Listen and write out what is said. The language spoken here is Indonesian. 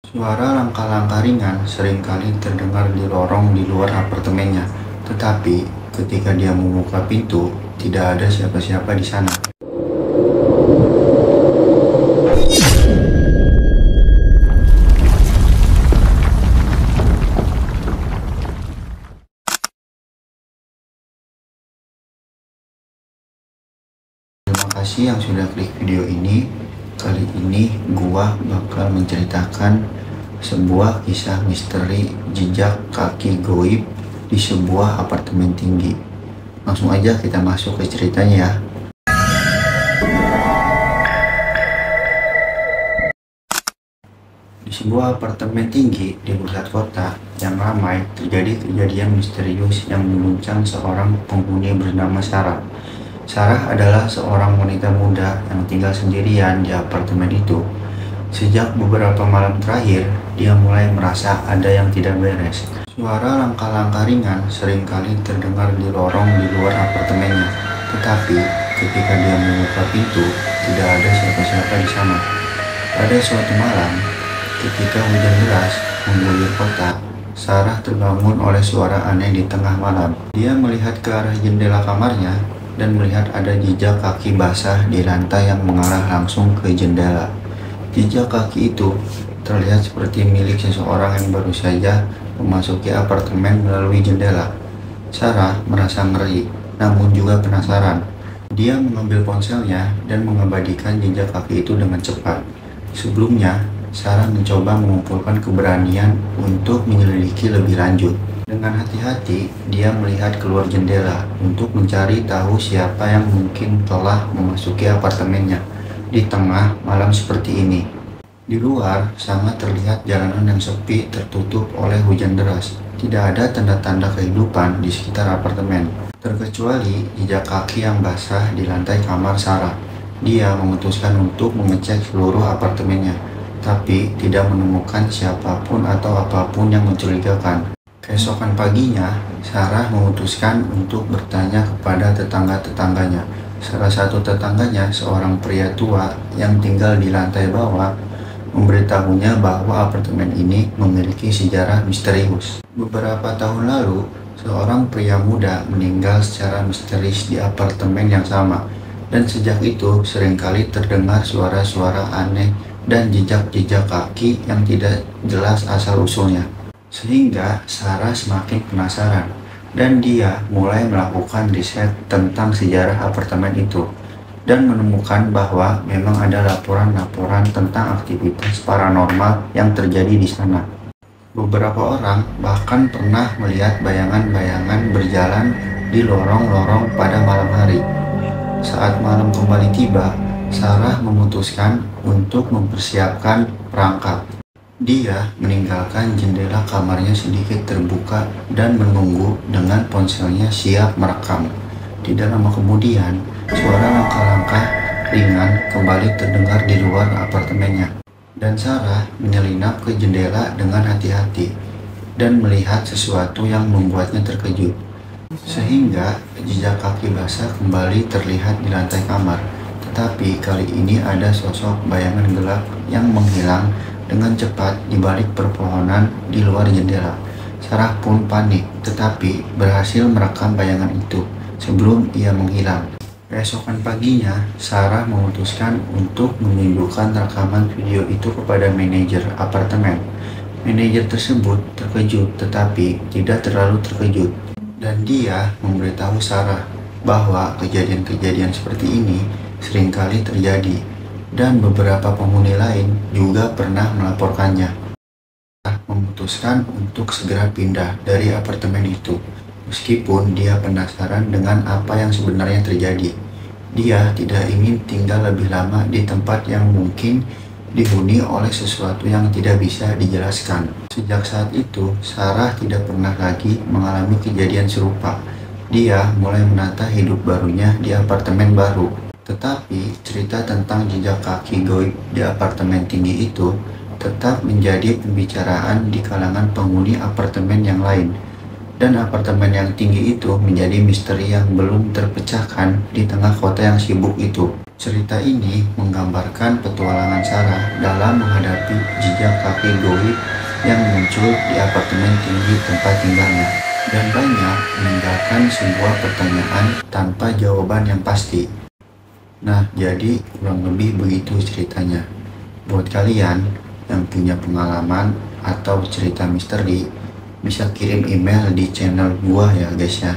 Suara langkah-langkah ringan seringkali terdengar di lorong di luar apartemennya, tetapi ketika dia membuka pintu, tidak ada siapa-siapa di sana. Terima kasih yang sudah klik video ini. Kali ini gua bakal menceritakan sebuah kisah misteri jejak kaki goib di sebuah apartemen tinggi. Langsung aja kita masuk ke ceritanya ya. Di sebuah apartemen tinggi di pusat kota yang ramai, terjadi kejadian misterius yang mengguncang seorang penghuni bernama Sarah. Sarah adalah seorang wanita muda yang tinggal sendirian di apartemen itu. Sejak beberapa malam terakhir, dia mulai merasa ada yang tidak beres. Suara langkah-langkah ringan seringkali terdengar di lorong di luar apartemennya, tetapi ketika dia membuka pintu, tidak ada siapa-siapa di sana. Pada suatu malam, ketika hujan deras mengguyur kota, Sarah terbangun oleh suara aneh di tengah malam. Dia melihat ke arah jendela kamarnya dan melihat ada jejak kaki basah di lantai yang mengarah langsung ke jendela. Jejak kaki itu terlihat seperti milik seseorang yang baru saja memasuki apartemen melalui jendela. Sarah merasa ngeri, namun juga penasaran. Dia mengambil ponselnya dan mengabadikan jejak kaki itu dengan cepat. Sebelumnya, Sarah mencoba mengumpulkan keberanian untuk menyelidiki lebih lanjut. Dengan hati-hati, dia melihat keluar jendela untuk mencari tahu siapa yang mungkin telah memasuki apartemennya di tengah malam seperti ini. Di luar, sangat terlihat jalanan yang sepi tertutup oleh hujan deras. Tidak ada tanda-tanda kehidupan di sekitar apartemen, terkecuali jejak kaki yang basah di lantai kamar Sarah. Dia memutuskan untuk mengecek seluruh apartemennya, tapi tidak menemukan siapapun atau apapun yang mencurigakan. Keesokan paginya, Sarah memutuskan untuk bertanya kepada tetangga-tetangganya. Salah satu tetangganya, seorang pria tua yang tinggal di lantai bawah, memberitahunya bahwa apartemen ini memiliki sejarah misterius. Beberapa tahun lalu, seorang pria muda meninggal secara misterius di apartemen yang sama, dan sejak itu seringkali terdengar suara-suara aneh dan jejak-jejak kaki yang tidak jelas asal-usulnya. Sehingga Sarah semakin penasaran, dan dia mulai melakukan riset tentang sejarah apartemen itu dan menemukan bahwa memang ada laporan-laporan tentang aktivitas paranormal yang terjadi di sana. Beberapa orang bahkan pernah melihat bayangan-bayangan berjalan di lorong-lorong pada malam hari. Saat malam kembali tiba, Sarah memutuskan untuk mempersiapkan perangkap. Dia meninggalkan jendela kamarnya sedikit terbuka dan menunggu dengan ponselnya siap merekam. Tidak lama kemudian, suara langkah-langkah ringan kembali terdengar di luar apartemennya. Dan Sarah menyelinap ke jendela dengan hati-hati dan melihat sesuatu yang membuatnya terkejut. Sehingga jejak kaki basah kembali terlihat di lantai kamar. Tetapi kali ini ada sosok bayangan gelap yang menghilang dengan cepat di balik perpohonan di luar jendela. Sarah pun panik, tetapi berhasil merekam bayangan itu sebelum ia menghilang. Keesokan paginya, Sarah memutuskan untuk menunjukkan rekaman video itu kepada manajer apartemen. Manajer tersebut terkejut, tetapi tidak terlalu terkejut, dan dia memberitahu Sarah bahwa kejadian-kejadian seperti ini seringkali terjadi, dan beberapa penghuni lain juga pernah melaporkannya. Sarah memutuskan untuk segera pindah dari apartemen itu, meskipun dia penasaran dengan apa yang sebenarnya terjadi. Dia tidak ingin tinggal lebih lama di tempat yang mungkin dihuni oleh sesuatu yang tidak bisa dijelaskan. Sejak saat itu, Sarah tidak pernah lagi mengalami kejadian serupa. Dia mulai menata hidup barunya di apartemen baru. Tetapi cerita tentang jejak kaki goib di apartemen tinggi itu tetap menjadi pembicaraan di kalangan penghuni apartemen yang lain. Dan apartemen yang tinggi itu menjadi misteri yang belum terpecahkan di tengah kota yang sibuk itu. Cerita ini menggambarkan petualangan Sarah dalam menghadapi jejak kakek goib yang muncul di apartemen tinggi tempat tinggalnya, dan banyak meninggalkan sebuah pertanyaan tanpa jawaban yang pasti. Nah, jadi kurang lebih begitu ceritanya. Buat kalian yang punya pengalaman atau cerita misteri, bisa kirim email di channel gua ya guys ya.